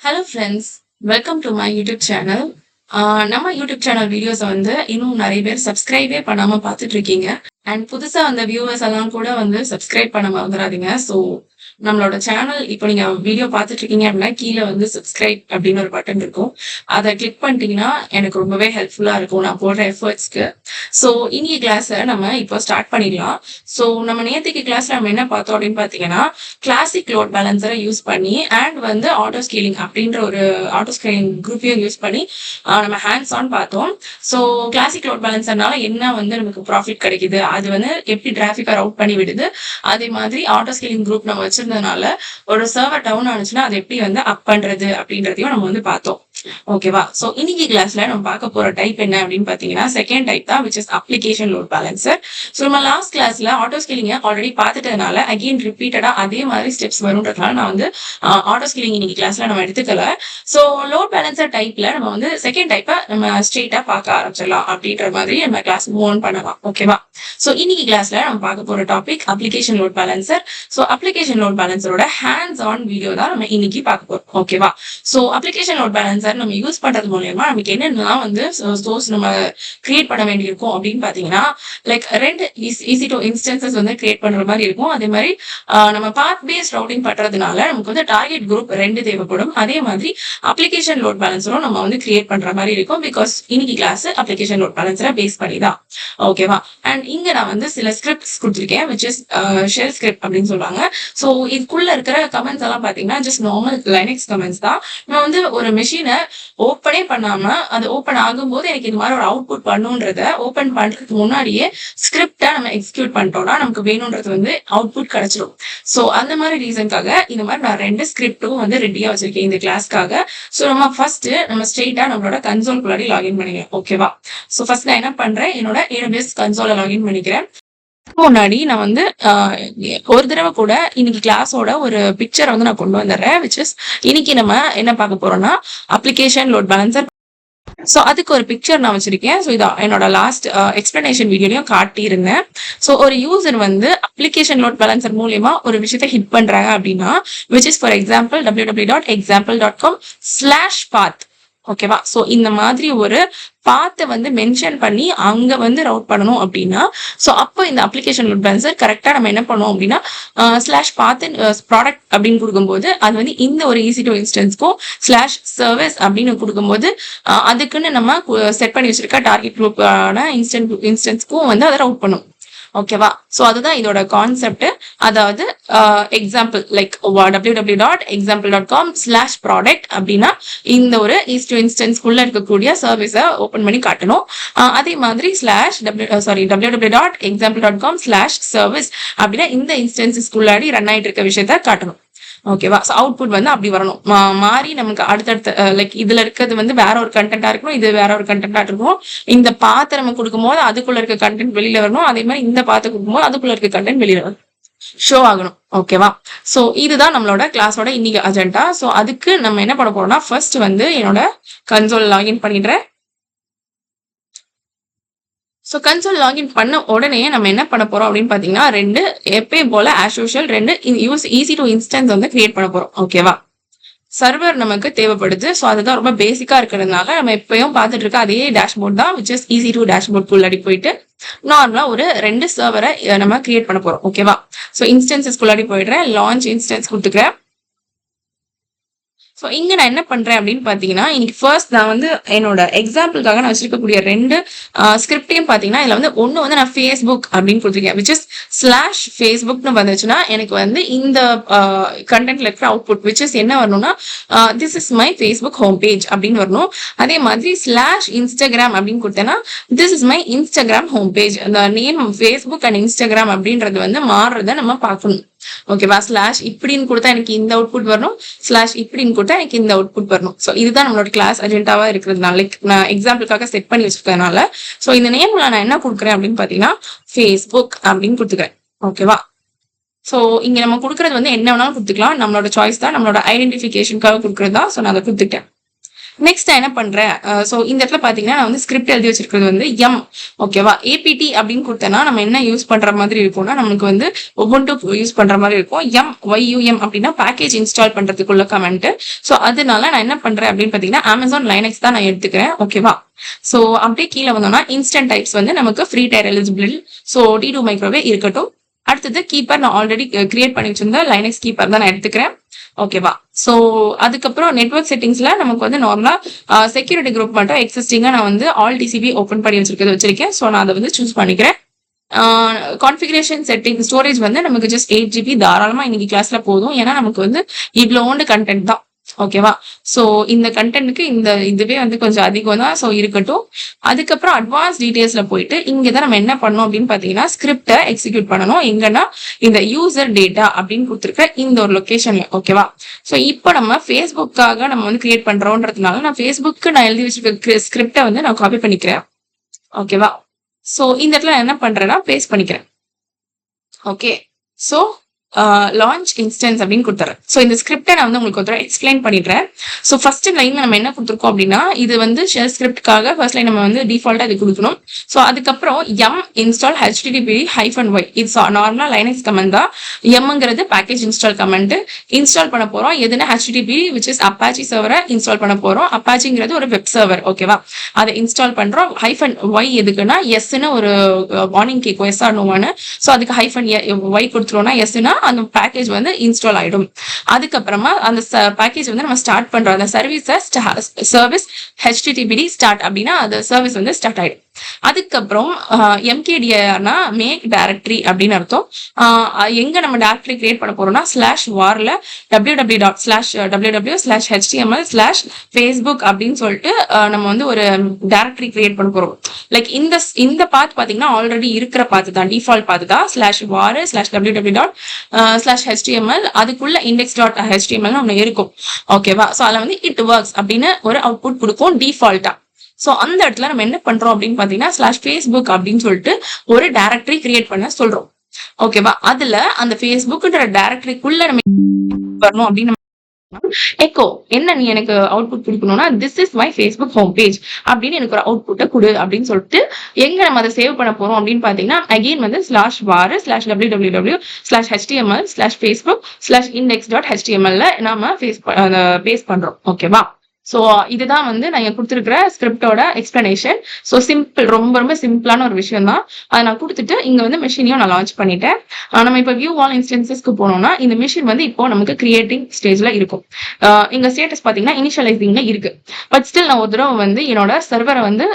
Hello friends, welcome to my YouTube channel. நம்ம YouTube channel வீடியோஸை வந்து இன்னும் நிறைய பேர் சப்ஸ்கிரைபே பண்ணாம பார்த்துட்டு இருக்கீங்க. அண்ட் புதுசா வந்த வியூவர்ஸ் எல்லாம் கூட வந்து சப்ஸ்கிரைப் பண்ண மறந்துடாதீங்க. ஸோ நம்மளோட சேனல் இப்போ நீங்க வீடியோ பார்த்துட்டு இருக்கீங்க அப்படின்னா கீழே வந்து சப்ஸ்கிரைப் அப்படின்னு ஒரு பட்டன் இருக்கும். அதை கிளிக் பண்ணிட்டீங்கன்னா எனக்கு ரொம்பவே ஹெல்ப்ஃபுல்லா இருக்கும் நான் போடுற எஃபர்ட்ஸ்க்கு. ஸோ இன்னைக்கு கிளாஸை நம்ம இப்போ ஸ்டார்ட் பண்ணிடலாம். ஸோ நம்ம நேற்றுக்கு கிளாஸ்ல நம்ம என்ன பார்த்தோம் அப்படின்னு பார்த்தீங்கன்னா கிளாசிக் லோட் பேலன்சரை யூஸ் பண்ணி அண்ட் வந்து ஆட்டோ ஸ்கேலிங் அப்படின்ற ஒரு ஆட்டோ ஸ்கேலிங் குரூப்பையும் யூஸ் பண்ணி நம்ம ஹேண்ட்ஸ் ஆன் பார்த்தோம். ஸோ கிளாசிக் லோட் பேலன்சர்னால என்ன வந்து நமக்கு ப்ராஃபிட் கிடைக்குது, அது வந்து எப்படி டிராஃபிக்கை ரவுட் பண்ணி விடுது, அதே மாதிரி ஆட்டோ ஸ்கேலிங் குரூப் நம்ம வச்சிருந்ததுனால ஒரு சர்வர் டவுன் ஆனிச்சுன்னா அதை எப்படி வந்து அப் பண்றது அப்படின்றதையும் நம்ம வந்து பார்த்தோம். ஓகேவா? ஸோ இன்னைக்கு கிளாஸ்ல நம்ம பார்க்க போற டைப் என்ன அப்படின்னு பாத்தீங்கன்னா செகண்ட் டைப் தான், which is application load balancer. So நம்ம லாஸ்ட் கிளாஸ்ல ஆட்டோ ஸ்கேலிங்க ஆல்ரெடி பார்த்துட்டதுனால அகெயின் ரிப்பீட்டடா அதே மாதிரி ஸ்டெப்ஸ் வரும்ன்றதுனால நான் வந்து ஆட்டோ ஸ்கேலிங் இன்னைக்கு கிளாஸ்ல நம்ம எடுத்துக்கல. ஸோ லோட் பேலன்சர் டைப்ல நம்ம வந்து செகண்ட் டைப்பை நம்ம ஸ்ட்ரெயிட்டா பார்க்க ஆரம்பிச்சிடலாம் அப்படின்ற மாதிரி நம்ம கிளாஸ் மூவ் ஆன் பண்ணலாம். ஓகேவா? ஸோ இன்னைக்கு கிளாஸ்ல நம்ம பார்க்க போற topic application load balancer. So application load பேலன்சரோட ஹேண்ட்ஸ் ஆன் வீடியோ தான் நம்ம இன்னைக்கு பார்க்க போறோம். ஓகேவா? ஸோ அப்ளிகேஷன் லோட் பேலன்சர் நம்ம யூஸ் பண்றது மூலமா நமக்கு என்னென்னலாம் வந்து சோர்ஸ் நம்ம கிரியேட் பண்ண வேண்டியிருக்கும் அப்படின்னு பாத்தீங்கன்னா லைக் ரெண்டு ஈஸி டு இன்ஸ்டன்சஸ் வந்து கிரியேட் பண்ற மாதிரி இருக்கும். அதே மாதிரி நம்ம பாத் பேஸ்ட் ரவுட்டிங் பண்றதுனால நமக்கு வந்து டார்கெட் குரூப் ரெண்டு தேவைப்படும். அதே மாதிரி அப்ளிகேஷன் லோட் பேலன்சரும் நம்ம வந்து கிரியேட் பண்ற மாதிரி இருக்கும். பிகாஸ் இன்னைக்கு கிளாஸ் அப்ளிகேஷன் லோட் பேலன்சரை பேஸ் பண்ணி தான். ஓகேவா? அண்ட் இங்க நான் வந்து சில ஸ்கிரிப்ட்ஸ் கொடுத்துருக்கேன், விச் இஸ் ஷெல் ஸ்கிரிப்ட் அப்படின்னு சொல்லுவாங்க. ஸோ இதுக்குள்ள இருக்கிற கமெண்ட்ஸ் எல்லாம் பாத்தீங்கன்னா ஜஸ்ட் நார்மல் லைனக்ஸ் கமெண்ட்ஸ் தான். நம்ம வந்து ஒரு மெஷினை ஓப்பனே பண்ணாம அது ஓப்பன் ஆகும்போது எனக்கு இது மாதிரி ஒரு அவுட்புட் பண்ணுன்றத ஓப்பன் பண்றதுக்கு முன்னாடியே ஸ்கிரிப்டா நம்ம எக்ஸிக்யூட் பண்ணிட்டோம்னா நமக்கு வேணும்ன்றது வந்து அவுட்புட் கிடைச்சிடும். ஸோ அந்த மாதிரி ரீசனுக்காக இந்த மாதிரி நான் ரெண்டு ஸ்கிரிப்டும் வந்து ரெடியா வச்சிருக்கேன் இந்த கிளாஸ்க்காக. ஸோ நம்ம ஃபர்ஸ்ட் நம்ம ஸ்ட்ரெயிட்டா நம்மளோட கன்சோல் குள்ளாடி லாகின் பண்ணிக்கலாம். ஓகேவா? ஸோ ஃபர்ஸ்ட் நான் என்ன பண்றேன், என்னோட AWS கன்சோலை லாகின் பண்ணிக்கிறேன். முன்னாடி நான் வந்து ஒரு தடவை கூட இன்னைக்கு கிளாஸோட ஒரு பிக்சரை வந்து நான் கொண்டு வந்துடுறேன், விச் இஸ் இன்னைக்கு நம்ம என்ன பார்க்க போறோம்னா அப்ளிகேஷன் லோட் பேலன்சர். ஸோ அதுக்கு ஒரு பிக்சர் நான் வச்சிருக்கேன். ஸோ இதான் என்னோட லாஸ்ட் எக்ஸ்பிளனேஷன் வீடியோலையும் காட்டியிருந்தேன். ஸோ ஒரு யூசர் வந்து அப்ளிகேஷன் லோட் பேலன்சர் மூலியமா ஒரு விஷயத்த ஹிட் பண்றாங்க அப்படின்னா which is for example www.example.com/path. ஓகேவா? ஸோ இந்த மாதிரி ஒரு பாத்தை வந்து மென்ஷன் பண்ணி அங்க வந்து ரவுட் பண்ணணும் அப்படின்னா ஸோ அப்போ இந்த அப்ளிகேஷன் லோட் பேலன்சர் கரெக்டா நம்ம என்ன பண்ணுவோம் அப்படின்னா /path ப்ராடக்ட் அப்படின்னு கொடுக்கும்போது அது வந்து இந்த ஒரு ஈஸி டு இன்ஸ்டன்ஸ்க்கும் /service அப்படின்னு கொடுக்கும்போது அதுக்குன்னு நம்ம செட் பண்ணி வச்சிருக்க டார்கெட் குரூப்பான இன்ஸ்டன்ஸ்க்கும் வந்து அதை ரவுட் பண்ணும். ஓகேவா? ஸோ அதுதான் இதோட கான்செப்ட். அதாவது எக்ஸாம்பிள் லைக் www.example.com/product அப்படின்னா இந்த ஒரு இன்ஸ்டன்ஸ்குள்ள இருக்கக்கூடிய சர்வீஸை ஓப்பன் பண்ணி காட்டணும். அதே மாதிரி www.example.com/service அப்படின்னா இந்த இன்ஸ்டன்ஸ்குள்ளாடி ரன் ஆயிட்டு இருக்க விஷயத்த காட்டணும். ஓகேவா? ஸோ அவுட்புட் வந்து அப்படி வரணும். மாறி நமக்கு அடுத்தடுத்த லைக் இதுல இருக்கிறது வந்து வேற ஒரு கண்டென்ட்டா இருக்கணும், இது வேற ஒரு கண்டென்ட்டா இருக்கணும். இந்த பாத்தை நம்ம கொடுக்கும்போது அதுக்குள்ள இருக்க கண்டென்ட் வெளியில வரணும். அதே மாதிரி இந்த பாத்தை கொடுக்கும்போது அதுக்குள்ள இருக்க கண்டென்ட் வெளியில வரணும், ஷோ ஆகணும். ஓகேவா? ஸோ இதுதான் நம்மளோட கிளாஸோட இன்னைக்கு அஜெண்டா. ஸோ அதுக்கு நம்ம என்ன பண்ண போறோம்னா ஃபர்ஸ்ட் வந்து என்னோட கன்சோல் லாகின் பண்ணிடுறேன். ஸோ கன்சோல் லாகின் பண்ண உடனே நம்ம என்ன பண்ண போறோம் அப்படின்னு பாத்தீங்கன்னா ரெண்டு எப்பயும் போல ஆஸ் யூஷுவல் ரெண்டு ஈஸி டு இன்ஸ்டன்ஸ் வந்து கிரியேட் பண்ண போறோம். ஓகேவா? சர்வர் நமக்கு தேவைப்படுது. ஸோ அதுதான் ரொம்ப பேசிக்கா இருக்கிறதுனால நம்ம எப்பயும் பார்த்துட்டு இருக்க அதே டேஷ்போர்ட் தான், which is easy to dashboard குள்ளாடி போயிட்டு நார்மலா ஒரு ரெண்டு சர்வரை நம்ம கிரியேட் பண்ண போறோம். ஓகேவா? ஸோ இன்ஸ்டன்சஸ்குள்ளாடி போயிடுறேன், லான்ச் இன்ஸ்டன்ஸ் கொடுத்துக்கிறேன். ஸோ இங்க நான் என்ன பண்றேன் அப்படின்னு பாத்தீங்கன்னா இன்னைக்கு ஃபர்ஸ்ட் நான் வந்து என்னோட எக்ஸாம்பிளுக்காக நான் வச்சிருக்கக்கூடிய ரெண்டு ஸ்கிரிப்டையும் பாத்தீங்கன்னா இதுல வந்து ஒன்னு வந்து நான் ஃபேஸ்புக் அப்படின்னு கொடுத்துருக்கேன், விச் இஸ் /Facebook வந்துச்சுன்னா எனக்கு வந்து இந்த கண்டென்ட்ல இருக்கிற அவுட்புட் விச் இஸ் என்ன வரணும்னா this is my Facebook home page அப்படின்னு வரணும். அதே மாதிரி /Instagram அப்படின்னு கொடுத்தேன்னா this is my Instagram home page. அந்த நேம் ஃபேஸ்புக் அண்ட் இன்ஸ்டாகிராம் அப்படின்றது வந்து மாறுறத நம்ம பார்க்கணும். ஓகேவா? இப்படின்னு கொடுத்தா எனக்கு இந்த அவுட்புட் வரணும், இப்படின்னு கொடுத்தா எனக்கு இந்த அவுட்புட் வரணும். ஸோ இதுதான் நம்மளோட கிளாஸ் அஜெண்டாவா இருக்கிறதுனால லைக் நான் எக்ஸாம்பிளுக்காக செட் பண்ணி வச்சிருக்கனால ஸோ இந்த நேம்ல நான் என்ன கொடுக்குறேன் அப்படின்னு பாத்தீங்கன்னா ஃபேஸ்புக் அப்படின்னு கொடுத்துக்கிறேன். ஓகேவா? ஸோ இங்க நம்ம கொடுக்கறது வந்து என்ன வேணாலும் கொடுத்துக்கலாம், நம்மளோட சாய்ஸ் தான், நம்மளோட ஐடென்டிஃபிகேஷனுக்காக கொடுக்கறது தான். ஸோ நான் அதை கொடுத்துட்டேன். நெக்ஸ்ட் நான் என்ன பண்றேன், ஸோ இந்த இடத்துல பாத்தீங்கன்னா நான் வந்து ஸ்கிரிப்ட் எழுதி வச்சிருக்கிறது வந்து எம். ஓகேவா, ஏபிடி அப்படின்னு கொடுத்தேன்னா நம்ம என்ன யூஸ் பண்ற மாதிரி இருக்கும்னா நமக்கு வந்து உபுண்டு யூஸ் பண்ற மாதிரி இருக்கும். YUM அப்படின்னா பேக்கேஜ் இன்ஸ்டால் பண்றதுக்குள்ள கமெண்ட். ஸோ அதனால நான் என்ன பண்றேன் அப்படின்னு பாத்தீங்கன்னா Amazon Linux தான் நான் எடுத்துக்கிறேன். ஓகேவா, ஸோ அப்படியே கீழே வந்தோம்னா இன்ஸ்டன்ட் டைப்ஸ் வந்து நமக்கு free tyre eligible. So T2 மைக்ரோவே இருக்கட்டும். அடுத்தது கீப்பர் நான் ஆல்ரெடி கிரியேட் பண்ணி வச்சிருந்த லைனக்ஸ் கீப்பர் தான் நான் எடுத்துக்கிறேன். ஓகேவா, சோ அதுக்கப்புறம் நெட்வொர்க் செட்டிங்ஸ்ல நமக்கு வந்து நார்மலா செக்யூரிட்டி குரூப் மட்டும் எக்ஸிஸ்டிங்கா நான் வந்து ஆல் டிசிபி ஓப்பன் பண்ணி வச்சிருக்கேன். ஸோ நான் அதை வந்து சூஸ் பண்ணிக்கிறேன். கான்ஃபிகரேஷன் செட்டிங் ஸ்டோரேஜ் வந்து நமக்கு ஜஸ்ட் 8 GB தாராளமா இன்னைக்கு கிளாஸ்ல போதும். ஏன்னா நமக்கு வந்து இவ்வளோண்டு கண்டென்ட் தான். ஓகேவா, சோ இந்த கண்டென்ட்க்கு இந்த இதுவே வந்து கொஞ்சம் அதிகம் தான். சோ இருக்கட்டும். அதுக்கப்புறம் அட்வான்ஸ் டீடைல்ஸ்ல போயிட்டு இங்கதான் நம்ம என்ன பண்ணோம் அப்படின்னு பாத்தீங்கன்னா ஸ்கிரிப்டை எக்ஸிக்யூட் பண்ணணும். எங்கன்னா இந்த யூசர் டேட்டா அப்படின்னு கொடுத்துருக்க இந்த ஒரு லொகேஷன்ல. ஓகேவா, சோ இப்போ நம்ம ஃபேஸ்புக்காக நம்ம வந்து கிரியேட் பண்றோம்ன்றதுனால நான் ஃபேஸ்புக்கு நான் எழுதி வச்சிருக்க ஸ்கிரிப்டை வந்து நான் காப்பி பண்ணிக்கிறேன். ஓகேவா, சோ இந்த இடத்துல நான் என்ன பண்றேன்னா பேஸ்ட் பண்ணிக்கிறேன். ஓகே, சோ லான்ச் இன்ஸ்டன்ஸ் அப்படின்னு கொடுத்துறேன். ஸோ இந்த ஸ்கிரிப்டை நான் வந்து உங்களுக்கு ஒரு எக்ஸ்பிளைன் பண்ணிடுறேன். ஸோ ஃபர்ஸ்ட் லைன்ல நம்ம என்ன கொடுத்துருக்கோம் அப்படின்னா இது வந்து ஷெல் ஸ்கிரிப்டுக்காக ஃபர்ஸ்ட் லைன் நம்ம வந்து டிஃபால்ட்டா இது கொடுக்கணும். ஸோ அதுக்கப்புறம் எம் இன்ஸ்டால் HTTP-y இது நார்மலா லைனக்ஸ் கமெண்ட் தான். எம்ங்கிறது பேக்கேஜ் இன்ஸ்டால் கமெண்ட். இன்ஸ்டால் பண்ண போறோம் எதுனா HTTP which is அப்பாச்சி சர்வரை இன்ஸ்டால் பண்ண போறோம். அப்பாச்சிங்கிறது ஒரு வெப் சர்வர். ஓகேவா, அதை இன்ஸ்டால் பண்றோம். -y எதுக்குன்னா எஸ்ன்னு ஒரு வார்னிங் கேட்கும், எஸ் ஆர் நோவான்னு. ஸோ அதுக்கு -y கொடுத்துருவோம்னா எஸ்னா அந்த பேக்கேஜ் வந்து இன்ஸ்டால் ஆயிடும். அதுக்கப்புறமா அந்த பேக்கேஜ் வந்து நம்ம ஸ்டார்ட் பண்றோம். அந்த சர்வீஸ் HTTPD ஸ்டார்ட் அப்படின்னா அந்த சர்வீஸ் வந்து ஸ்டார்ட் ஆயிடும். அதுக்கப்புறம் MKDIRனா மேக் டைரக்டரி அப்படின்னு அர்த்தம். எங்க நம்ம டைரக்டரி கிரியேட் பண்ண போறோம்னா /warல www/html/facebook அப்படின்னு சொல்லிட்டு நம்ம வந்து ஒரு டைரக்டரி கிரியேட் பண்ண போறோம். லைக் இந்த பாத் பாத்தீங்கன்னா ஆல்ரெடி இருக்கிற பாத்து தான், டிஃபால்ட் பாத்து தான். /war/www/html அதுக்குள்ள index.html ஒண்ணு இருக்கும். ஓகேவா, சோ அதுல வந்து இட் ஒர்க்ஸ் அப்படின்னு ஒரு அவுட்புட் கொடுக்கும் டிஃபால்ட்டா. சோ அந்த இடத்துல நம்ம என்ன பண்றோம் அப்படின்னு பாத்தீங்கன்னா /facebook அப்படின்னு சொல்லிட்டு ஒரு டைரக்டரி கிரியேட் பண்ண சொல்றோம். ஓகேவா, அதுல அந்த ஃபேஸ்புக்ன்ற டைரக்டரிக்குள்ள நம்ம வரணும் அப்படின்னு எக்கோ என்ன நீ எனக்கு அவுட்புட் கொடுக்கணும்னா this is my Facebook home page அப்படின்னு எனக்கு ஒரு அவுட்புட்டை கொடு அப்படின்னு சொல்லிட்டு எங்க நம்ம அதை சேவ் பண்ண போறோம் அப்படின்னு பாத்தீங்கன்னா அகெயின் வந்து /war/www/html/facebook/index.html நாம பேஸ்ட் பண்றோம். ஓகேவா, சோ இதுதான் வந்து நான் கொடுத்துருக்கிற ஸ்கிரிப்டோட எக்ஸ்பிளனேஷன். சோ சிம்பிள், ரொம்ப ரொம்ப சிம்பிளான ஒரு விஷயம் தான். அதை நான் கொடுத்துட்டு இங்க வந்து மிஷினையும் நான் லான்ச் பண்ணிட்டேன். நம்ம இப்ப வியூ ஆல் இன்ஸ்டன்சஸ்க்கு போனோம்னா இந்த மிஷின் வந்து இப்போ நமக்கு கிரியேட்டிங் ஸ்டேஜ்ல இருக்கும். இங்க ஸ்டேட்டஸ் பாத்தீங்கன்னா இனிஷியலைசிங்ல இருக்கு. பட் ஸ்டில் நான் ஒரு தடவை வந்து என்னோட சர்வரை வந்து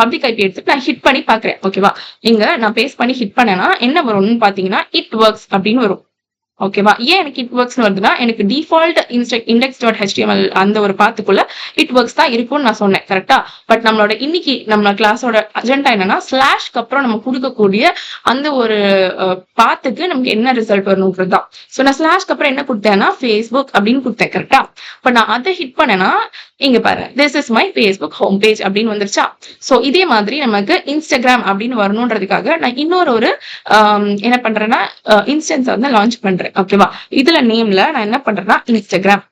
பப்ளிக் ஐபி எடுத்துட்டு நான் ஹிட் பண்ணி பாக்குறேன். ஓகேவா, இங்க நான் பேஸ்ட் பண்ணி ஹிட் பண்ணேன்னா என்ன வரும்னு பாத்தீங்கன்னா இட் ஒர்க்ஸ் அப்படின்னு வரும். ஓகேவா, ஏன் எனக்கு இட் ஒர்க்ஸ் வருதுன்னா எனக்கு டிஃபால்ட் index.html அந்த ஒரு பாத்துக்குள்ள இட் ஒர்க்ஸ் தான் இருக்கும்னு நான் சொன்னேன். கரெக்டா, பட் நம்மளோட இன்னைக்கு நம்ம கிளாஸோட அஜெண்டா என்னன்னா ஸ்லாஷ்க்கு அப்புறம் நம்ம கொடுக்கக்கூடிய அந்த ஒரு பாத்துக்கு நமக்கு என்ன ரிசல்ட் வரணும்ன்றது தான். சோ நான் ஸ்லாஷ்க்கு அப்புறம் என்ன கொடுத்தேன்னா ஃபேஸ்புக் அப்படின்னு கொடுத்தேன். கரெக்டா, இப்ப நான் அதை ஹிட் பண்ணேன்னா இங்க பாரு this is my Facebook home page அப்படின்னு வந்துருச்சா. சோ இதே மாதிரி நமக்கு இன்ஸ்டாகிராம் அப்படின்னு வரணும்ன்றதுக்காக நான் இன்னொரு என்ன பண்றேன்னா இன்ஸ்டன்ஸ் வந்து லான்ச் பண்றேன். ஓகேவா, இதுல நேம்ல நான் என்ன பண்றேன்னா இன்ஸ்டாகிராம்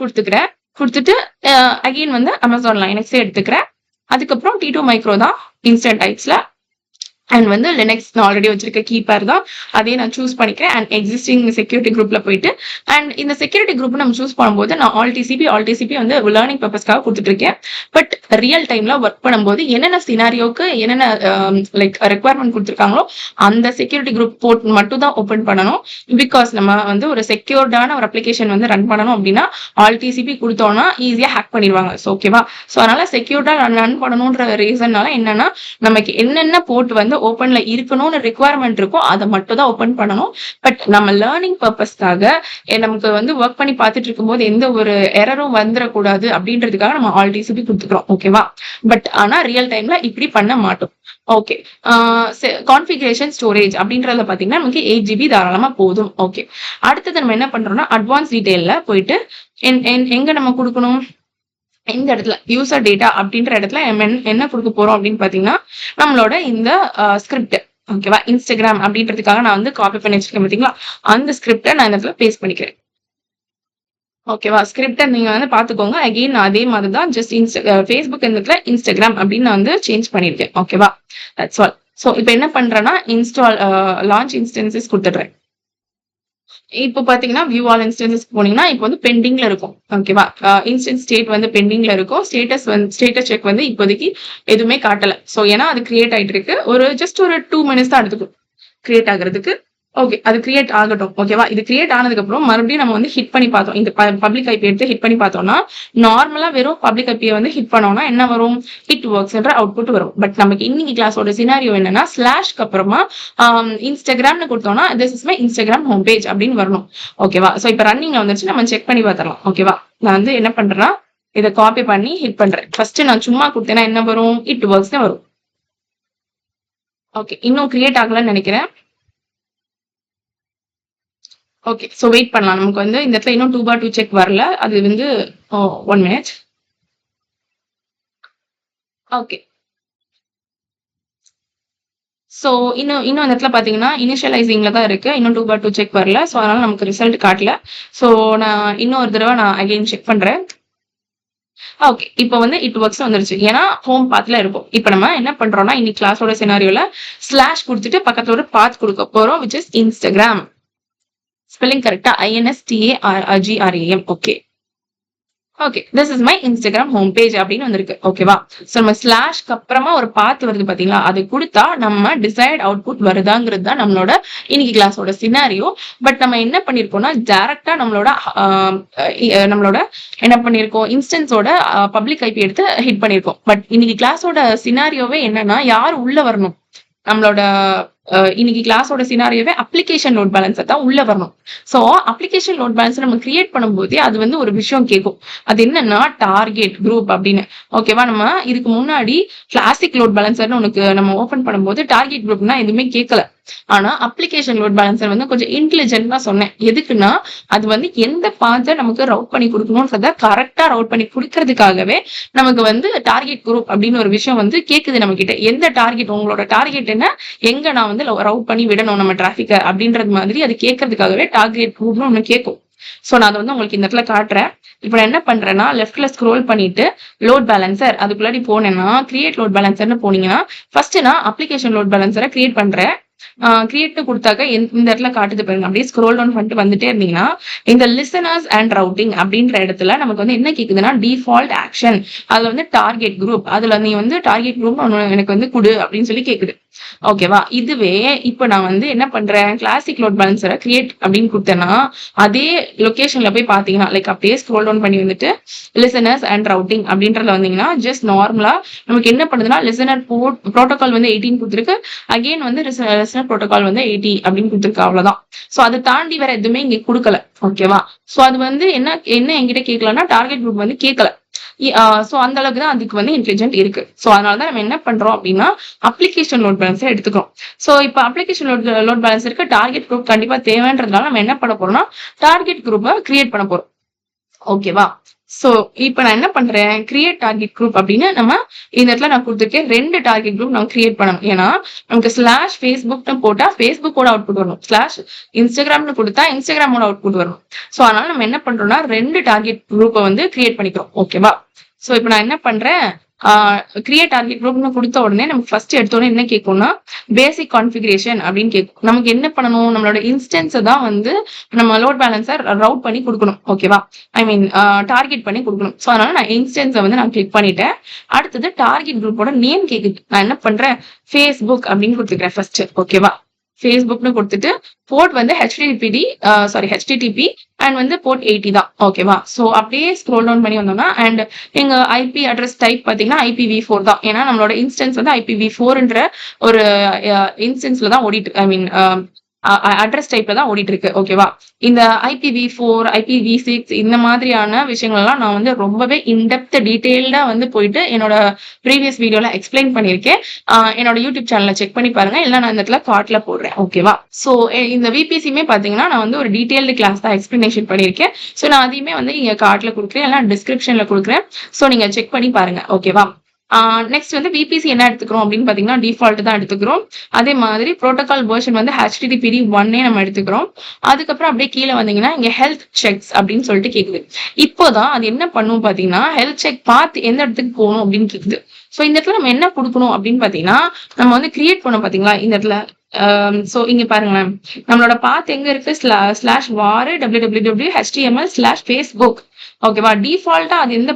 கொடுத்துக்கிறேன். கொடுத்துட்டு அகெயின் வந்து Amazon Linux எடுத்துக்கிறேன். அதுக்கப்புறம் T2 மைக்ரோ தான் இன்ஸ்டன்ட் டைப்ஸ்ல. அண்ட் வந்து லினக்ஸ் நான் ஆல்ரெடி வச்சிருக்க கீப்பர் தான், அதே நான் சூஸ் பண்ணிக்கிறேன். அண்ட் எக்ஸிஸ்டிங் செக்யூரிட்டி குரூப்ல போயிட்டு அண்ட் இந்த செக்யூரிட்டி குரூப் நம்ம சூஸ் பண்ணும்போது நான் ஆல் டிசிபி வந்து லேர்னிங் பர்பஸ்க்காக கொடுத்துட்டு இருக்கேன். பட் ரியல் டைம்ல ஒர்க் பண்ணும்போது என்னென்ன சினாரியோக்கு என்னென்ன லைக் ரெக்வயர்மெண்ட் கொடுத்துருக்காங்களோ அந்த செக்யூரிட்டி குரூப் போர்ட் மட்டும் தான் ஓப்பன் பண்ணணும். பிகாஸ் நம்ம வந்து ஒரு செக்யூர்டான ஒரு அப்ளிகேஷன் வந்து ரன் பண்ணணும் அப்படின்னா ஆல் டிசிபி கொடுத்தோம்னா ஈஸியா ஹேக் பண்ணிடுவாங்க. ஓகேவா, ஸோ அதனால செக்யூர்டா ரன் பண்ணணும்ன்ற ரீசன்னால என்னன்னா நமக்கு என்னென்ன போர்ட் வந்து ஓப்பன்ல இருக்கணும்னு ரிக்வயர்மெண்ட் இருக்கும் அதை மட்டும் தான் ஓப்பன் பண்ணணும். பட் நம்ம லேர்னிங் பர்பஸ்க்காக நமக்கு வந்து ஒர்க் பண்ணி பார்த்துட்டு இருக்கும்போது எந்த ஒரு எரரும் வந்துடக்கூடாது அப்படின்றதுக்காக நம்ம ஆல் டிசிபி கொடுத்துக்கிறோம். ஓகேவா, பட் ஆனா ரியல் டைம்ல இப்படி பண்ண மாட்டோம். ஓகே, கான்ஃபிகரேஷன் ஸ்டோரேஜ் அப்படின்றத பாத்தீங்கன்னா நமக்கு 8 GB தாராளமா போதும். ஓகே, அடுத்தது நம்ம என்ன பண்றோம்னா அட்வான்ஸ் டீடைல்ல போயிட்டு எங்க நம்ம கொடுக்கணும் இந்த இடத்துல யூசர் டேட்டா அப்படின்ற இடத்துல என்ன கொடுக்க போறோம் அப்படின்னு பாத்தீங்கன்னா நம்மளோட இந்த ஸ்கிரிப்ட். ஓகேவா, இன்ஸ்டாகிராம் அப்படின்றதுக்காக நான் வந்து காப்பி பண்ணி வச்சிருக்கேன் பாத்தீங்களா, அந்த ஸ்கிரிப்டை நான் இந்த இடத்துல பேஸ்ட் பண்ணிக்கிறேன். ஓகேவா? ஸ்கிரிப்ட்ட நீங்க வந்து பார்த்துக்கோங்க. அகைன் நான் அதே மாதிரி தான் ஜஸ்ட் Facebook இருந்ததுல Instagram அப்படின்னு நான் வந்து சேஞ்ச் பண்ணியிருக்கேன். ஓகேவா? That's all. ஸோ இப்ப என்ன பண்றேன்னா, லான்ச் இன்ஸ்டன்ஸஸ் குடுத்துடுறேன். இப்போ பார்த்தீங்கன்னா, வியூ ஆல் இன்ஸ்டன்ஸஸ் போனீங்கன்னா, இப்போ வந்து பெண்டிங்ல இருக்கும். ஓகேவா? இன்ஸ்டன்ஸ் ஸ்டேட் வந்து பெண்டிங்ல இருக்கும். ஸ்டேட்டஸ் செக் வந்து இப்போதைக்கு எதுவுமே காட்டல. ஸோ ஏன்னா அது கிரியேட் ஆயிட்டு இருக்கு. ஜஸ்ட் ஒரு 2 மினிட்ஸ் தான் எடுத்துக்கும் கிரியேட் ஆகுறதுக்கு. ஓகே. அது கிரியேட் ஆகட்டும். ஓகேவா? இது கிரியேட் ஆனதுக்கப்புறம் மறுபடியும் நம்ம வந்து ஹிட் பண்ணி பார்த்தோம். இந்த பப்ளிக் ஐபி எடுத்து ஹிட் பண்ணி பார்த்தோம்னா, நார்மலா வெறும் பப்ளிக் ஐபிய வந்து ஹிட் பண்ணோம்னா என்ன வரும்? இட் வொர்க்ஸ்ன்ற அவுட்புட் வரும். பட் நமக்கு இன்னைக்கு கிளாஸோட சினாரியோ என்னன்னா, ஸ்லாஷ்க்கு அப்புறமா இன்ஸ்டாகிராம்னு கொடுத்தோம்னா, this is my Instagram home page அப்படின்னு வரணும். ஓகேவா? ஸோ இப்போ ரன்னிங்ல வந்துருச்சு. நம்ம செக் பண்ணி பார்த்துடலாம். ஓகேவா? நான் வந்து என்ன பண்றேன்னா, இதை காப்பி பண்ணி ஹிட் பண்றேன். ஃபர்ஸ்ட் நான் சும்மா கொடுத்தேன்னா என்ன வரும்? இட் ஒர்க்ஸ் வரும். ஓகே. இன்னும் கிரியேட் ஆகலன்னு நினைக்கிறேன். ஓகே. ஸோ வெயிட் பண்ணலாம். நமக்கு வந்து இந்த இடத்துல இன்னும் 2x2 செக் வரல. அது வந்து 1 மினிட். ஓகே. ஸோ இன்னும் அந்த இடத்துல பார்த்தீங்கன்னா, இனிஷியலைசிங்ல தான் இருக்கு. இன்னும் 2x2 செக் வரல. ஸோ அதனால நமக்கு ரிசல்ட் காட்டல. ஸோ நான் இன்னொரு தடவை நான் அகைன் செக் பண்றேன். ஓகே. இப்போ வந்து இட் ஒர்க்ஸ் வந்துருச்சு. ஏன்னா ஹோம் பாத்ல இருக்கும். இப்போ நம்ம என்ன பண்றோம்னா, இன்னைக்கு கிளாஸோட சினாரியோல ஸ்லாஷ் குடுத்துட்டு பக்கத்துல ஒரு பாத் குடுக்க போறோம். Which is Instagram. ஸ்பெல்லிங் கரெக்ட்டா? INSTARGRAM. Okay. Okay. This is my Instagram home page அப்படின்னு வந்திருக்கு. ஓகேவா? ஸோ நம்ம ஸ்லாஷ்க்கு அப்புறமா ஒரு பாத் வருது பாத்தீங்களா? அது கொடுத்தா நம்ம டிசைர்ட் அவுட்புட் வருதாங்கிறது தான் நம்மளோட இன்னைக்கு கிளாஸோட சினாரியோ. பட் நம்ம என்ன பண்ணிருக்கோம்னா, டைரக்டா நம்மளோட என்ன பண்ணிருக்கோம்? இன்ஸ்டன்ஸோட பப்ளிக் ஐபி எடுத்து ஹிட் பண்ணிருக்கோம். பட் இன்னைக்கு கிளாஸோட சினாரியோவே என்னன்னா, யார் உள்ள வரணும்? நம்மளோட இன்னைக்கு கிளாஸோட சினாரியோவே அப்ளிகேஷன் லோட் பேலன்ஸர் தான் உள்ள வரணும். ஸோ அப்ளிகேஷன் லோட் பேலன்ஸர் நம்ம கிரியேட் பண்ணும்போதே அது வந்து ஒரு விஷயம் கேட்கும். அது என்னன்னா டார்கெட் குரூப் அப்படின்னு. ஓகேவா? நம்ம இதுக்கு முன்னாடி கிளாசிக் லோட் பேலன்சர்னு உனக்கு நம்ம ஓபன் பண்ணும்போது டார்கெட் குரூப்னா எதுவுமே கேட்கல. ஆனா அப்ளிகேஷன் லோட் பேலன்சர் வந்து கொஞ்சம் இன்டெலிஜென்ட்டா சொன்னேன். எதுக்குன்னா, அது வந்து எந்த பாத்தை நமக்கு ரவுட் பண்ணி கொடுக்கணும்ன்றத கரெக்டா ரவுட் பண்ணி கொடுக்கறதுக்காகவே நமக்கு வந்து டார்கெட் குரூப் அப்படின்னு ஒரு விஷயம் வந்து கேக்குது நம்ம கிட்ட. எந்த டார்கெட், உங்களோட டார்கெட் என்ன, எங்க நான் வந்து ரவுட் பண்ணி விடணும் நம்ம டிராபிக்க அப்படின்றது மாதிரி அது கேட்கறதுக்காகவே டார்கெட் குரூப்னு ஒண்ணு கேட்கும். சோ நான் அதை வந்து உங்களுக்கு இந்த இடத்துல காட்டுறேன். இப்ப நான் என்ன பண்றேன்னா, லெஃப்ட்ல ஸ்க்ரோல் பண்ணிட்டு லோட் பேலன்சர் அதுக்குள்ளாடி போனேன்னா, கிரியேட் லோட் பேலன்சர்னு போனீங்கன்னா, ஃபர்ஸ்ட் நான் அப்ளிகேஷன் லோட் பேலன்சரை கிரியேட் பண்றேன். கிரியேட் கொடுத்தாக்க இந்த இடத்துல காட்டுது பாருங்க. அப்படியே ஸ்க்ரோல் டவுன் பண்ணிட்டு வந்துட்டே இருந்தீங்கன்னா, இந்த லிசனர்ஸ் அண்ட் ரவுட்டிங் அப்படின்ற இடத்துல நமக்கு வந்து என்ன கேக்குதுன்னா, டிஃபால்ட் ஆக்ஷன். அதுல வந்து டார்கெட் குரூப், அதுல நீ வந்து டார்கெட் குரூப் எனக்கு வந்து குடு அப்படின்னு சொல்லி கேக்குது. ஓகேவா? இதுவே இப்ப நான் வந்து என்ன பண்றேன், கிளாசிக் லோட் பேலன்சரை கிரியேட் அப்படின்னு கொடுத்தேன்னா, அதே லொகேஷன்ல போய் பாத்தீங்கன்னா, லைக் அப்படியே ஸ்க்ரோல் டவுன் பண்ணி வந்துட்டு லிசனர்ஸ் அண்ட் ரவுட்டிங் அப்படின்றதுல வந்தீங்கன்னா, ஜஸ்ட் நார்மலா நமக்கு என்ன பண்ணுதுன்னா, லிசனர் ப்ரோட்டோகால் வந்து 18 கொடுத்துருக்கு. அகைன் வந்து லிசனர் ப்ரோட்டோகால் வந்து 80 அப்படின்னு கொடுத்துருக்கு. அவ்வளவுதான். சோ அதை தாண்டி வேற எதுவுமே இங்க கொடுக்கல. ஓகேவா? சோ அது வந்து என்ன என்கிட்ட கேட்கலன்னா, டார்கெட் குரூப் வந்து கேட்கல. சோ அந்த அளவுக்கு தான் அதுக்கு வந்து இன்டெலிஜென்ட் இருக்கு. சோ அதனாலதான் நம்ம என்ன பண்றோம் அப்படின்னா, அப்ளிகேஷன் லோட் பேலன்ஸர் எடுத்துக்கிறோம். சோ இப்ப அப்ளிகேஷன் லோட் பேலன்ஸருக்கு டார்கெட் குரூப் கண்டிப்பா தேவைன்றதுனால நம்ம என்ன பண்ண போறோம்னா, டார்கெட் குரூப்பை கிரியேட் பண்ண போறோம். ஓகேவா? சோ இப்ப நான் என்ன பண்றேன், கிரியேட் டார்கெட் குரூப் அப்படின்னு நம்ம இந்த இடத்துல நான் கொடுத்துருக்கேன். 2 டார்கெட் குரூப் நம்ம கிரியேட் பண்ணணும். ஏன்னா நமக்கு ஸ்லாஷ் ஃபேஸ்புக்னு போட்டா ஃபேஸ்புக்கோட அவுட்புட் வரணும். ஸ்லாஷ் இன்ஸ்டாகிராம்னு கொடுத்தா இன்ஸ்டாகிராமோட அவுட்புட் வரணும். சோ அதனால நம்ம என்ன பண்றோம்னா, 2 டார்கெட் குரூப்பை வந்து கிரியேட் பண்ணிக்கிறோம். ஓகேவா? சோ இப்ப நான் என்ன பண்றேன், கிரியேட் டார்கெட் குரூப்னு கொடுத்த உடனே நமக்கு ஃபர்ஸ்ட் எடுத்த உடனே என்ன கேட்கும்னா, பேசிக் கான்ஃபிகரேஷன் அப்படின்னு கேட்கும். நமக்கு என்ன பண்ணணும், நம்மளோட இன்ஸ்டன்ஸை தான் வந்து நம்ம லோட் பேலன்சர் ரவுட் பண்ணி கொடுக்கணும். ஓகேவா? ஐ மீன் டார்கெட் பண்ணி கொடுக்கணும். ஸோ அதனால நான் இன்ஸ்டன்ஸை வந்து நான் கிளிக் பண்ணிட்டேன். அடுத்தது டார்கெட் குரூப்போட நேம் கேக்குது. நான் என்ன பண்றேன், ஃபேஸ்புக் அப்படின்னு கொடுத்துக்கிறேன் ஃபர்ஸ்ட். ஓகேவா? ஃபேஸ்புக்னு கொடுத்துட்டு போர்ட் வந்து ஹெச்டிடிபி அண்ட் வந்து போர்ட் 80 தான். ஓகேவா? சோ அப்படியே ஸ்க்ரோல் டவுன் பண்ணி வந்தோம்னா, அண்ட் எங்க ஐபி அட்ரஸ் டைப் பாத்தீங்கன்னா IPv4 தான். ஏன்னா நம்மளோட இன்ஸ்டன்ஸ் வந்து IPv4ன்ற ஒரு இன்ஸ்டன்ஸ்ல தான் ஓடிட்டு, ஐ மீன் அட்ரஸ் டைப்ல தான் ஓடிட்டு இருக்கு. ஓகேவா? இந்த IPv4, IPv6 இந்த மாதிரியான விஷயங்கள் எல்லாம் நான் வந்து ரொம்பவே இன்டெப்த் டீடைல்டா வந்து போயிட்டு என்னோட ப்ரீவியஸ் வீடியோல எக்ஸ்பிளைன் பண்ணிருக்கேன். என்னோட யூடியூப் சேனல்ல செக் பண்ணி பாருங்க. இல்ல நான் இந்த இடத்துல கார்ட்ல போடுறேன். ஓகேவா? சோ இந்த VPCமே பாத்தீங்கன்னா நான் வந்து ஒரு டீடைல்டு கிளாஸ் தான் எக்ஸ்பிளனேஷன் பண்ணிருக்கேன். சோ நான் அதையுமே வந்து இங்க கார்ட்ல கொடுக்குறேன், எல்லாம் டிஸ்கிரிப்ஷன்ல கொடுக்குறேன். சோ நீங்க செக் பண்ணி பாருங்க. ஓகேவா? நெக்ஸ்ட் வந்து விபிசி என்ன எடுத்துக்கிறோம் அப்படின்னு பாத்தீங்கன்னா டிஃபால்ட் தான் எடுத்துக்கிறோம். அதே மாதிரி புரோட்டோகால் வெர்ஷன் வந்து HTTPD 1 நம்ம எடுத்துக்கிறோம். அதுக்கப்புறம் அப்படியே கீழே வந்தீங்கன்னா இங்க ஹெல்த் செக்ஸ் அப்படின்னு சொல்லிட்டு கேக்குது. இப்போதான் அது என்ன பண்ணும் பாத்தீங்கன்னா ஹெல்த் செக் பார்த்து எந்த இடத்துக்கு போகணும் அப்படின்னு கேக்குது. சோ இந்த இடத்துல நம்ம என்ன கொடுக்கணும் அப்படின்னு பாத்தீங்கன்னா நம்ம வந்து கிரியேட் பண்ணோம் பாத்தீங்களா இந்த இடத்துல. சோ இங்க பாருங்களேன், நம்மளோட பாத் எங்க இருக்கு ஸ்லாஷ் வார் www.html/facebook. ஓகேவா, டிஃபால்ட்டா அது எந்த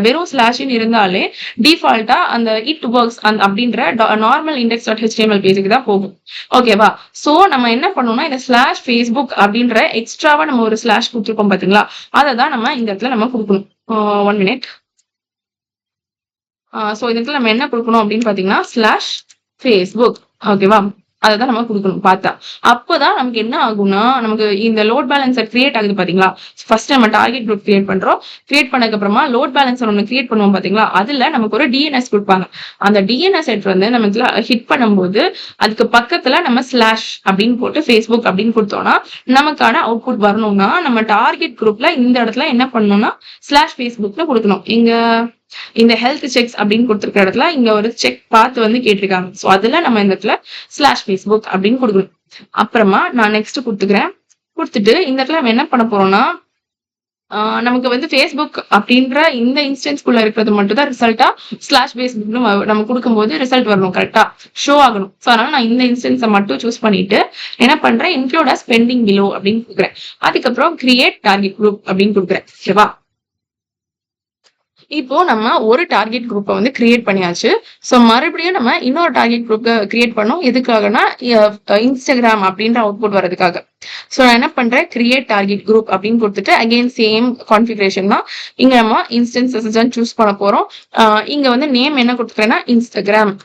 வெறும் ஸ்லாஷ்னு இருந்தாலே டிஃபால்ட்டா அந்த இட் ஒர்க்ஸ் அப்படின்ற நார்மல் index.html பேஜுக்கு தான் போகும். ஓகேவா, சோ நம்ம என்ன பண்ணணும்னா இந்த ஸ்லாஷ் ஃபேஸ்புக் அப்படின்ற எக்ஸ்ட்ராவா நம்ம ஒரு ஸ்லாஷ் கொடுத்துருக்கோம் பாத்தீங்களா, அதை தான் நம்ம இந்த இடத்துல நம்ம கொடுக்கணும். 1 minute. சோ இந்த இடத்துல நம்ம என்ன கொடுக்கணும் அப்படின்னு பாத்தீங்கன்னா ஸ்லாஷ் ஃபேஸ்புக். ஓகேவா, அதான் நம்ம கொடுக்கணும் பார்த்தா. அப்பதான் நமக்கு என்ன ஆகும்னா நமக்கு இந்த லோட் பேலன்சர் கிரியேட் ஆகுது பாத்தீங்களா. ஃபர்ஸ்ட் நம்ம டார்கெட் குரூப் கிரியேட் பண்றோம். கிரியேட் பண்ணதுக்கு அப்புறமா லோட் பேலன்சர் ஒன்று கிரியேட் பண்ணுவோம் பாத்தீங்களா, அதுல நமக்கு ஒரு டிஎன்எஸ் கொடுப்பாங்க. அந்த டிஎன்எஸ் செட் வந்து நமக்கு ஹிட் பண்ணும்போது அதுக்கு பக்கத்துல நம்ம ஸ்லாஷ் அப்படின்னு போட்டு ஃபேஸ்புக் அப்படின்னு கொடுத்தோம்னா நமக்கான அவுட்புட் வரணும்னா நம்ம டார்கெட் குரூப்ல இந்த இடத்துல என்ன பண்ணணும்னா ஸ்லாஷ் ஃபேஸ்புக்ல கொடுக்கணும். இங்க இந்த ஹெல்த் செக்ஸ் அப்படின்னு கொடுத்துருக்க இடத்துல இங்க ஒரு செக் பார்த்து வந்து கேட்டிருக்காங்க. சோ அதுல நம்ம இந்த இடத்துல ஸ்லாஷ் ஃபேஸ்புக் அப்படின்னு கொடுக்கணும். அப்புறமா நான் நெக்ஸ்ட் கொடுத்துக்கிறேன். கொடுத்துட்டு இந்த இடத்துல நம்ம என்ன பண்ண போறோம்னா நமக்கு வந்து ஃபேஸ்புக் அப்படின்ற இந்த இன்ஸ்டன்ஸ்குள்ள இருக்கிறது மட்டும் தான் ரிசல்ட்டா ஸ்லாஷ் ஃபேஸ்புக்னு நம்ம கொடுக்கும்போது ரிசல்ட் வரணும், கரெக்டா ஷோ ஆகணும். ஸோ அதனால நான் இந்த இன்ஸ்டன்ஸை மட்டும் சூஸ் பண்ணிட்டு என்ன பண்றேன், இன்க்ளூட் அஸ் பெண்டிங் பிலோ அப்படின்னு கொடுக்குறேன். அதுக்கப்புறம் கிரியேட் டார்கெட் குரூப் அப்படின்னு கொடுக்குறேன். ஓகேவா, இப்போ நம்ம ஒரு டார்கெட் குரூப்பை வந்து கிரியேட் பண்ணியாச்சு. ஸோ மறுபடியும் நம்ம இன்னொரு டார்கெட் குரூப்பை கிரியேட் பண்ணோம். எதுக்காகனா இன்ஸ்டாகிராம் அப்படின்ற அவுட்புட் வரதுக்காக. ஸோ நான் என்ன பண்றேன், கிரியேட் டார்கெட் குரூப் அப்படின்னு கொடுத்துட்டு அகைன் சேம் கான்ஃபிகரேஷன் தான். இங்க நம்ம இன்ஸ்டன்சஸ் தான் சூஸ் பண்ண போறோம். இங்க வந்து நேம் என்ன கொடுத்துக்கிறேன்னா இன்ஸ்டாகிராம்.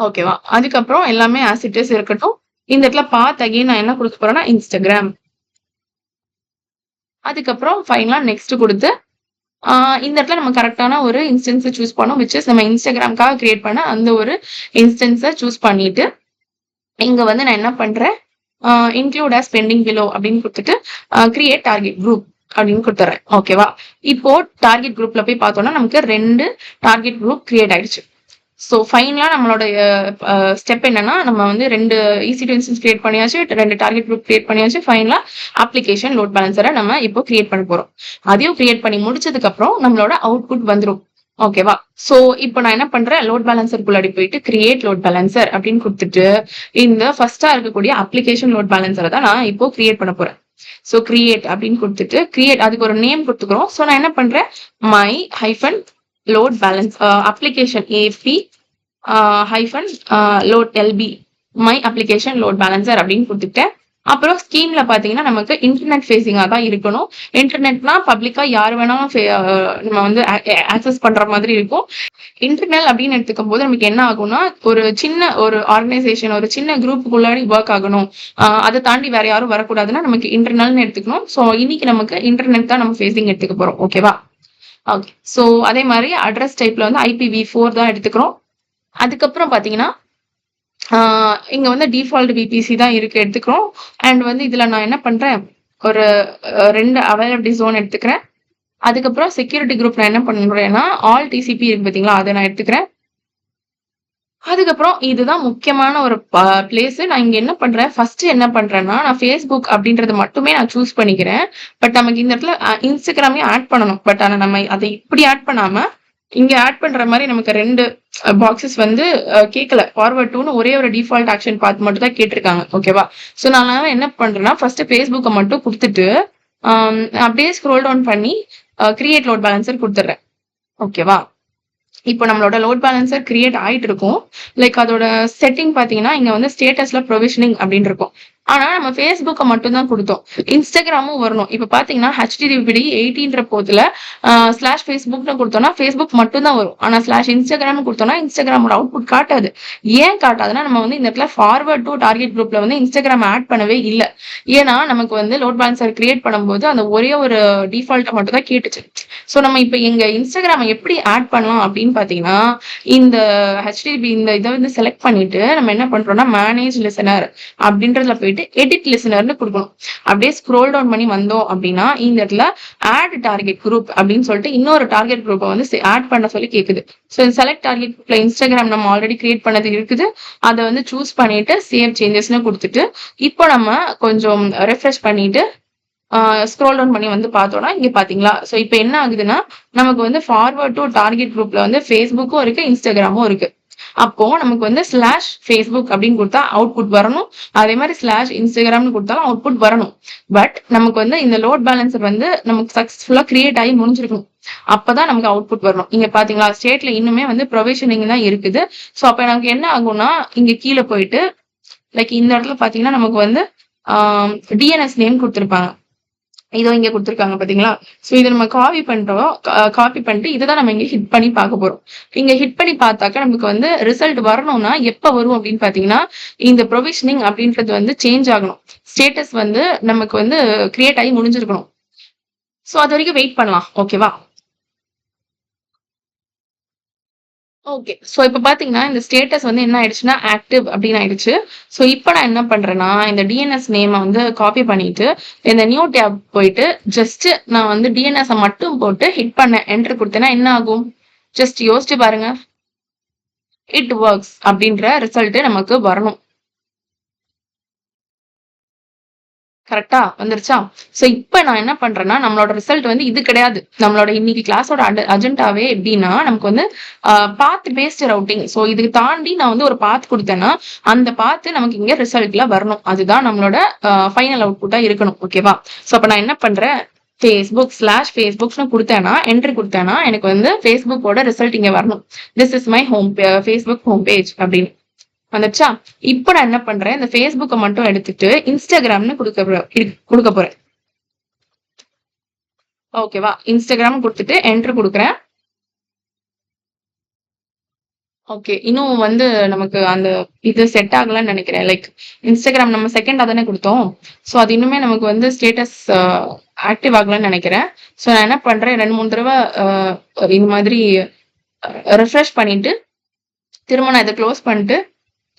ஓகேவா, அதுக்கப்புறம் எல்லாமே ஆஸ் இட் இஸ் இருக்கட்டும். இந்த இடத்துல பாத் அகைன் நான் என்ன கொடுக்க போறேன்னா இன்ஸ்டாகிராம். அதுக்கப்புறம் ஃபைனலா நெக்ஸ்ட் கொடுத்து இந்த இடத்துல நம்ம கரெக்டான ஒரு இன்ஸ்டன்ஸை சூஸ் பண்ணோம், விச் இஸ் நம்ம இன்ஸ்டாகிராம்காக கிரியேட் பண்ண அந்த ஒரு இன்ஸ்டன்ஸை சூஸ் பண்ணிட்டு இங்க வந்து நான் என்ன பண்றேன், இன்க்ளூட் ஆஸ் பெண்டிங் பிலோ அப்படின்னு கொடுத்துட்டு கிரியேட் டார்கெட் குரூப் அப்படின்னு கொடுத்துறேன். ஓகேவா, இப்போ டார்கெட் குரூப்ல போய் பார்த்தோம்னா நமக்கு 2 டார்கெட் குரூப் கிரியேட் ஆயிடுச்சு. ஸோ ஃபைனலா நம்மளோட ஸ்டெப் என்னன்னா நம்ம வந்து 2 EC2 இன்ஸ்டன்ஸ் கிரியேட் பண்ணியாச்சு, 2 டார்கெட் குரூப் கிரியேட் பண்ணியாச்சு. ஃபைனலா அப்ளிகேஷன் லோட் பேலன்சரை நம்ம இப்போ கிரியேட் பண்ண போறோம். அதையும் கிரியேட் பண்ணி முடிச்சதுக்கு அப்புறம் நம்மளோட அவுட்புட் வந்துடும். ஓகேவா, சோ இப்போ நான் என்ன பண்றேன், லோட் பேலன்சருக்குள்ளாடி போயிட்டு கிரியேட் லோட் பேலன்சர் அப்படின்னு கொடுத்துட்டு இந்த ஃபர்ஸ்டா இருக்கக்கூடிய அப்ளிகேஷன் லோட் பேலன்சரை தான் நான் இப்போ கிரியேட் பண்ண போறேன். ஸோ கிரியேட் அப்படின்னு கொடுத்துட்டு கிரியேட் அதுக்கு ஒரு நேம் கொடுத்துக்கிறோம். ஸோ நான் என்ன பண்றேன், my hyphen load balance application AP hyphen load LB my application load balancer அப்படின்னு கொடுத்துட்டேன். அப்புறம் ஸ்கீம்ல பாத்தீங்கன்னா நமக்கு இன்டர்நெட் ஃபேஸிங்கா தான் இருக்கணும். இன்டர்நெட்னா பப்ளிக்கா யார் வேணாலும் நம்ம வந்து ஆக்சஸ் பண்ற மாதிரி இருக்கும். இன்டர்னல் அப்படின்னு எடுத்துக்கும் போது நமக்கு என்ன ஆகும்னா ஒரு சின்ன ஒரு ஆர்கனைசேஷன் ஒரு சின்ன குரூப்புக்குள்ளாடி ஒர்க் ஆகணும், அதை தாண்டி வேற யாரும் வரக்கூடாதுன்னா நமக்கு இன்டர்னல்னு எடுத்துக்கணும். ஸோ இன்னைக்கு நமக்கு இன்டர்நெட் தான் நம்ம ஃபேஸிங் எடுத்துக்க போறோம். ஓகேவா, ஓகே. ஸோ அதே மாதிரி அட்ரஸ் டைப்ல வந்து IPv4 தான் எடுத்துக்கிறோம். அதுக்கப்புறம் பாத்தீங்கன்னா இங்க வந்து டிஃபால்ட் VPC தான் இருக்கு எடுத்துக்கிறோம். அண்ட் வந்து இதுல நான் என்ன பண்றேன், ஒரு 2 அவைலபிலிட்டி ஜோன் எடுத்துக்கிறேன். அதுக்கப்புறம் செக்யூரிட்டி குரூப் நான் என்ன பண்றேன்னா ஆல் TCP இருக்கு பாத்தீங்களா, அதை நான் எடுத்துக்கிறேன். அதுக்கப்புறம் இதுதான் முக்கியமான ஒரு பிளேஸ். நான் இங்க என்ன பண்றேன், ஃபர்ஸ்ட் என்ன பண்றேன்னா நான் ஃபேஸ்புக் அப்படின்றது மட்டுமே நான் சூஸ் பண்ணிக்கிறேன். பட் நமக்கு இந்த இடத்துல இன்ஸ்டாகிராமே ஆட் பண்ணணும். பட் ஆனா நம்ம அதை இப்படி ஆட் பண்ணாம இங்க ஆட் பண்ற மாதிரி நமக்கு 2 பாக்ஸஸ் வந்து கேட்கல. ஃபார்வர்ட் டூன்னு ஒரே ஒரு டிஃபால்ட் ஆக்ஷன் பார்த்து மட்டும் தான் கேட்டிருக்காங்க. ஓகேவா, ஸோ நான் என்ன பண்றேன்னா ஃபர்ஸ்ட் ஃபேஸ்புக்கை மட்டும் கொடுத்துட்டு அப்படியே ஸ்க்ரோல் டவுன் பண்ணி கிரியேட் லோட் பேலன்சர் கொடுத்துட்றேன். ஓகேவா, இப்போ நம்மளோட லோட் பேலன்சர் கிரியேட் ஆயிட்டு இருக்கும். லைக் அதோட செட்டிங் பாத்தீங்கன்னா இங்க வந்து ஸ்டேட்டஸ்ல ப்ரொவிஷனிங் அப்படின்னு இருக்கும். ஆனா நம்ம ஃபேஸ்புக்கை மட்டும் தான் கொடுத்தோம், இன்ஸ்டாகிராமும் வரணும். இப்ப பாத்தீங்கன்னா HTTPD 18 போதுல ஸ்லாஷ் ஃபேஸ்புக்னு கொடுத்தோம்னா ஃபேஸ்புக் மட்டும் தான் வரும். ஆனா ஸ்லாஷ் இன்ஸ்டாகிராம் கொடுத்தோம்னா இன்ஸ்டாகிராமோட அவுட்புட் காட்டாது. ஏன் காட்டாதுன்னா நம்ம வந்து இந்த இடத்துல ஃபார்வர்ட் டு டார்கெட் குரூப்ல வந்து இன்ஸ்டாகிராம் ஆட் பண்ணவே இல்லை. ஏன்னா நமக்கு வந்து லோட் பேலன்சர் கிரியேட் பண்ணும்போது அந்த ஒரே ஒரு டிஃபால்ட்டை மட்டும் தான் கேட்டுச்சு. ஸோ நம்ம இப்போ எங்க இன்ஸ்டாகிராமை எப்படி ஆட் பண்ணலாம் அப்படின்னு பார்த்தீங்கன்னா, இந்த ஹெச்டிபி இந்த இதை வந்து செலக்ட் பண்ணிட்டு நம்ம என்ன பண்றோம்னா, மேனேஜ் லிசனர் அப்படின்றதுல போயிட்டு எடிட் லிசனர்னு கொடுக்கணும். அப்படியே ஸ்க்ரோல் டவுன் பண்ணி வந்தோம் அப்படின்னா இந்த இடத்துல ஆட் டார்கெட் குரூப் அப்படின்னு சொல்லிட்டு இன்னொரு டார்கெட் குரூப்பை வந்து ஆட் பண்ண சொல்லி கேட்குது. ஸோ செலக்ட் டார்கெட் குரூப்ல இன்ஸ்டாகிராம் நம்ம ஆல்ரெடி கிரியேட் பண்ணது இருக்குது. அதை வந்து சூஸ் பண்ணிட்டு சேவ் சேஞ்சஸ்னு கொடுத்துட்டு இப்போ நம்ம கொஞ்சம் ரெஃப்ரெஷ் பண்ணிட்டு ஸ்க்ரோல் டவுன் பண்ணி வந்து பார்த்தோம்னா இங்க பாத்தீங்களா. ஸோ இப்போ என்ன ஆகுதுன்னா நமக்கு வந்து ஃபார்வர்ட் டு டார்கெட் குரூப்ல வந்து ஃபேஸ்புக்கும் இருக்கு, இன்ஸ்டாகிராமும் இருக்கு. அப்போ நமக்கு வந்து ஸ்லாஷ் ஃபேஸ்புக் அப்படின்னு கொடுத்தா அவுட்புட் வரணும். அதே மாதிரி ஸ்லாஷ் இன்ஸ்டாகிராம்னு கொடுத்தாலும் அவுட்புட் வரணும். பட் நமக்கு வந்து இந்த லோட் பேலன்சர் வந்து நமக்கு சக்சஸ்ஃபுல்லா கிரியேட் ஆகி முடிஞ்சிருக்கணும். அப்பதான் நமக்கு அவுட்புட் வரணும். இங்க பாத்தீங்களா ஸ்டேட்ல இன்னுமே வந்து ப்ரொவிஷனிங் தான் இருக்குது. ஸோ அப்ப நமக்கு என்ன ஆகும்னா இங்க கீழே போயிட்டு லைக் இந்த இடத்துல பாத்தீங்கன்னா நமக்கு வந்து டிஎன்எஸ் நேம் கொடுத்துருப்பாங்க. இதோ இங்க கொடுத்துருக்காங்க பாத்தீங்களா. சோ இதை நம்ம காப்பி பண்றோம். காப்பி பண்ணிட்டு இதுதான் நம்ம இங்க ஹிட் பண்ணி பார்க்க போறோம். இங்க ஹிட் பண்ணி பார்த்தாக்க நமக்கு வந்து ரிசல்ட் வரணும்னா எப்ப வரும் அப்படின்னு பாத்தீங்கன்னா, இந்த ப்ரொவிஷனிங் அப்படின்றது வந்து சேஞ்ச் ஆகணும். ஸ்டேட்டஸ் வந்து நமக்கு வந்து கிரியேட் ஆகி முடிஞ்சிருக்கணும். சோ அது வரைக்கும் வெயிட் பண்ணலாம். ஓகேவா. ஓகே. ஸோ இப்ப பார்த்தீங்கன்னா, இந்த ஸ்டேட்டஸ் வந்து என்ன ஆயிடுச்சுன்னா, ஆக்டிவ் அப்படின்னு ஆயிடுச்சு. ஸோ இப்ப நான் என்ன பண்றேன்னா, இந்த டிஎன்எஸ் நேம வந்து காப்பி பண்ணிட்டு, இந்த நியூ டேப் போயிட்டு, ஜஸ்ட் நான் வந்து டிஎன்எஸ் மட்டும் போட்டு ஹிட் பண்ணேன். என்டர் குடுத்தேன்னா என்ன ஆகும்? ஜஸ்ட் யோசிச்சு பாருங்க. இட் வொர்க்ஸ் அப்படின்ற ரிசல்ட் நமக்கு வரணும். கரெக்டா வந்துருச்சா. சோ இப்ப நான் என்ன பண்றேன்னா நம்மளோட ரிசல்ட் வந்து இது கிடையாது. நம்மளோட இன்னைக்கு கிளாஸோட அஜெண்டாவே எப்படின்னா நமக்கு வந்து பாத் பேஸ்ட் ரவுட்டிங். சோ இதுக்கு தாண்டி நான் வந்து ஒரு பாத் கொடுத்தேன்னா அந்த பாத்து நமக்கு இங்க ரிசல்ட்ல வரணும். அதுதான் நம்மளோட ஃபைனல் அவுட்புட்டா இருக்கணும். ஓகேவா. சோ அப்ப நான் என்ன பண்றேன், ஃபேஸ்புக் ஸ்லாஷ் ஃபேஸ்புக்ஸ்னு கொடுத்தேன்னா என்ட்ரி கொடுத்தேன்னா எனக்கு வந்து ஃபேஸ்புக்கோட ரிசல்ட் இங்க வரணும். This is my home Facebook home page அப்படின்னு வந்துச்சா. இப்ப நான் என்ன பண்றேன், இந்த ஃபேஸ்புக்கை மட்டும் எடுத்துட்டு இன்ஸ்டாகிராம்னு கொடுக்க போறேன். ஓகேவா. இன்ஸ்டாகிராம் கொடுத்துட்டு என்டர் கொடுக்குறேன். ஓகே. இன்னும் வந்து நமக்கு அந்த இது செட் ஆகலன்னு நினைக்கிறேன். லைக் இன்ஸ்டாகிராம் நம்ம செகண்டா தானே கொடுத்தோம். ஸோ அது இன்னுமே நமக்கு வந்து ஸ்டேட்டஸ் ஆக்டிவ் ஆகலன்னு நினைக்கிறேன். ஸோ நான் என்ன பண்றேன், 2-3 தடவை இந்த மாதிரி ரெஃப்ரெஷ் பண்ணிட்டு திரும்ப நான் இதை க்ளோஸ் பண்ணிட்டு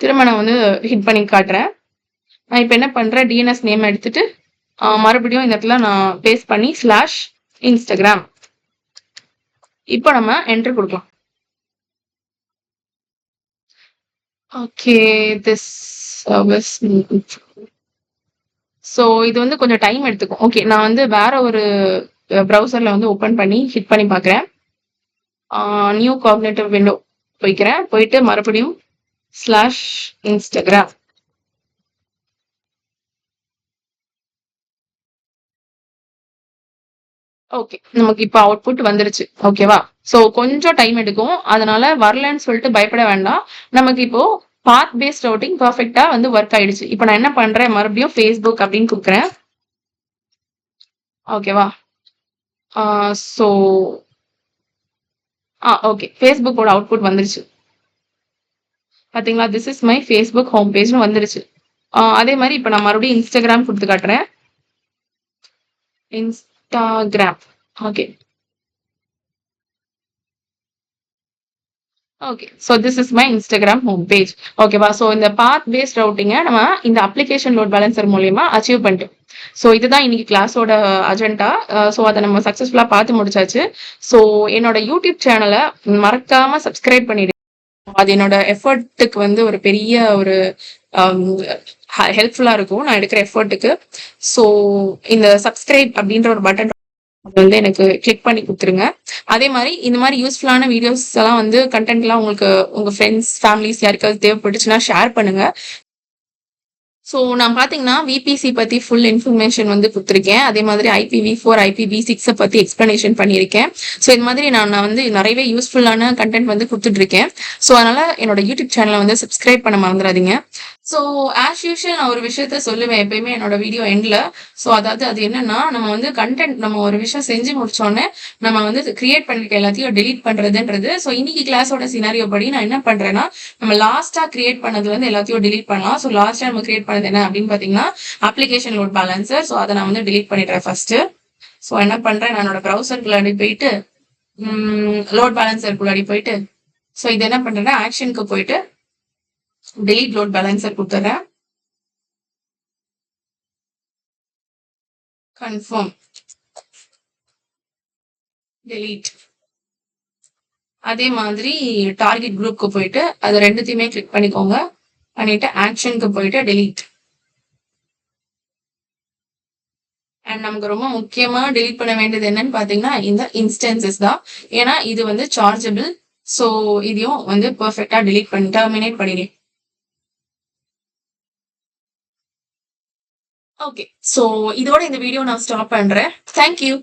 திரும்ப நான் வந்து ஹிட் பண்ணி காட்டுறேன். நான் இப்போ என்ன பண்றேன், டிஎன்எஸ் நேம் எடுத்துட்டு மறுபடியும் இந்த இடத்துல நான் பேஸ்ட் பண்ணி ஸ்லாஷ் இன்ஸ்டாகிராம் இப்போ நம்ம என்டர் கொடுக்கலாம். ஓகே. This service. ஸோ இது வந்து கொஞ்சம் டைம் எடுத்துக்கும். ஓகே. நான் வந்து வேற ஒரு ப்ரௌசர்ல வந்து ஓப்பன் பண்ணி ஹிட் பண்ணி பார்க்குறேன். நியூ காக்னேட்டிவ் விண்டோ போய்க்கிறேன். போயிட்டு மறுபடியும் ஸ்லாஷ் இன்ஸ்டாகிராம். ஓகே. நமக்கு இப்ப அவுட்புட் வந்துருச்சு. ஓகேவா. சோ கொஞ்சம் டைம் எடுக்கும். அதனால வரலன்னு சொல்லிட்டு பயப்பட வேண்டாம். நமக்கு இப்போ பாத் பேஸ்ட் ரவுட்டிங் பெர்ஃபெக்ட்டா வந்து ஒர்க் ஆயிடுச்சு. இப்போ நான் என்ன பண்றேன், மறுபடியும் ஃபேஸ்புக் அப்படின்னு கொடுக்குறேன். ஓகேவா. So okay. ஃபேஸ்புக்கோட அவுட்புட் வந்துருச்சு. பாத்தீங்களா, this is my Facebook home பேஜ்னு வந்துருச்சு. அதே மாதிரி இப்போ நான் மறுபடியும் இன்ஸ்டாகிராம் கொடுத்து காட்டுறேன். Instagram. Okay. Okay. So this is my Instagram home page. ஓகேவா. ஸோ இந்த பாத் பேஸ்ட் ரவுட்டிங்கை நம்ம இந்த அப்ளிகேஷன் லோட் பேலன்சர் மூலியமா அச்சீவ் பண்ணிட்டோம். ஸோ இதுதான் இன்னைக்கு கிளாஸோட அஜெண்டா. ஸோ அதை நம்ம சக்ஸஸ்ஃபுல்லா பார்த்து முடிச்சாச்சு. ஸோ என்னோட யூடியூப் சேனலை மறக்காம சப்ஸ்கிரைப் பண்ணிடுங்க. அது என்னோட எஃபர்ட்டுக்கு வந்து ஒரு பெரிய ஒரு ஹெல்ப்ஃபுல்லா இருக்கும் நான் எடுக்கிற எஃபர்ட்டுக்கு. ஸோ இந்த சப்ஸ்கிரைப் அப்படின்ற ஒரு பட்டன் வந்து எனக்கு கிளிக் பண்ணி கொடுத்துருங்க. அதே மாதிரி இந்த மாதிரி யூஸ்ஃபுல்லான வீடியோஸ் எல்லாம் வந்து கண்டென்ட் எல்லாம் உங்களுக்கு உங்க ஃப்ரெண்ட்ஸ் ஃபேமிலிஸ் யாருக்காவது தேவைப்பட்டுச்சுன்னா ஷேர் பண்ணுங்க. ஸோ நான் பார்த்தீங்கன்னா விபிசி பற்றி ஃபுல் இன்ஃபர்மேஷன் வந்து கொடுத்துருக்கேன். அதே மாதிரி IPv4 IPv6 பற்றி எக்ஸ்பிளனேஷன் பண்ணியிருக்கேன். ஸோ இது மாதிரி நான் வந்து நிறையவே யூஸ்ஃபுல்லான கண்டென்ட் வந்து கொடுத்துட்ருக்கேன். ஸோ அதனால என்னோட யூடியூப் சேனலை வந்து சப்ஸ்கிரைப் பண்ண மறந்துடாதீங்க. ஸோ ஆஸ் யூஷுவல் நான் ஒரு விஷயத்த சொல்லுவேன் எப்பயுமே என்னோட வீடியோ எண்ட்ல. ஸோ அதாவது அது என்னன்னா, நம்ம வந்து கண்டென்ட் நம்ம ஒரு விஷயம் செஞ்சு முடிச்சோடனே நம்ம வந்து கிரியேட் பண்ணிருக்க எல்லாத்தையும் டெலீட் பண்றதுன்றது. ஸோ இன்னைக்கு கிளாஸோட சினாரியோ படி நான் என்ன பண்றேன்னா, நம்ம லாஸ்டா கிரியேட் பண்ணது வந்து எல்லாத்தையும் டெலீட் பண்ணலாம். ஸோ லாஸ்டா நம்ம கிரியேட் பண்ணது என்ன அப்படின்னு பாத்தீங்கன்னா அப்ளிகேஷன் லோட் பேலன்சர். ஸோ அதை நான் வந்து டெலீட் பண்ணிடுறேன் ஃபர்ஸ்ட். ஸோ என்ன பண்றேன், நான் என்னோட ப்ரௌசருக்குள்ளாடி போயிட்டு லோட் பேலன்சருக்குள்ளாடி போயிட்டு ஸோ இது என்ன பண்றேன்னா ஆக்ஷனுக்கு போயிட்டு delete லோட் பேலன்சர் கொடுத்துட்றேன். Confirm delete. அதே மாதிரி டார்கெட் குரூப்க்கு போயிட்டு அது ரெண்டுத்தையுமே கிளிக் பண்ணிக்கோங்க. பண்ணிட்டு ஆக்ஷனுக்கு போயிட்டு delete. அண்ட் நமக்கு ரொம்ப முக்கியமா delete பண்ண வேண்டியது என்னன்னு பாத்தீங்கன்னா இந்த இன்ஸ்டன்சஸ் தான். ஏன்னா இது வந்து சார்ஜபிள். ஸோ இதையும் வந்து பெர்ஃபெக்டா delete பண்ணி டெர்மினேட் பண்ணிடுங்க. ஓகே, ஸோ இதோட இந்த வீடியோ நான் ஸ்டாப் பண்றேன். தேங்க்யூ.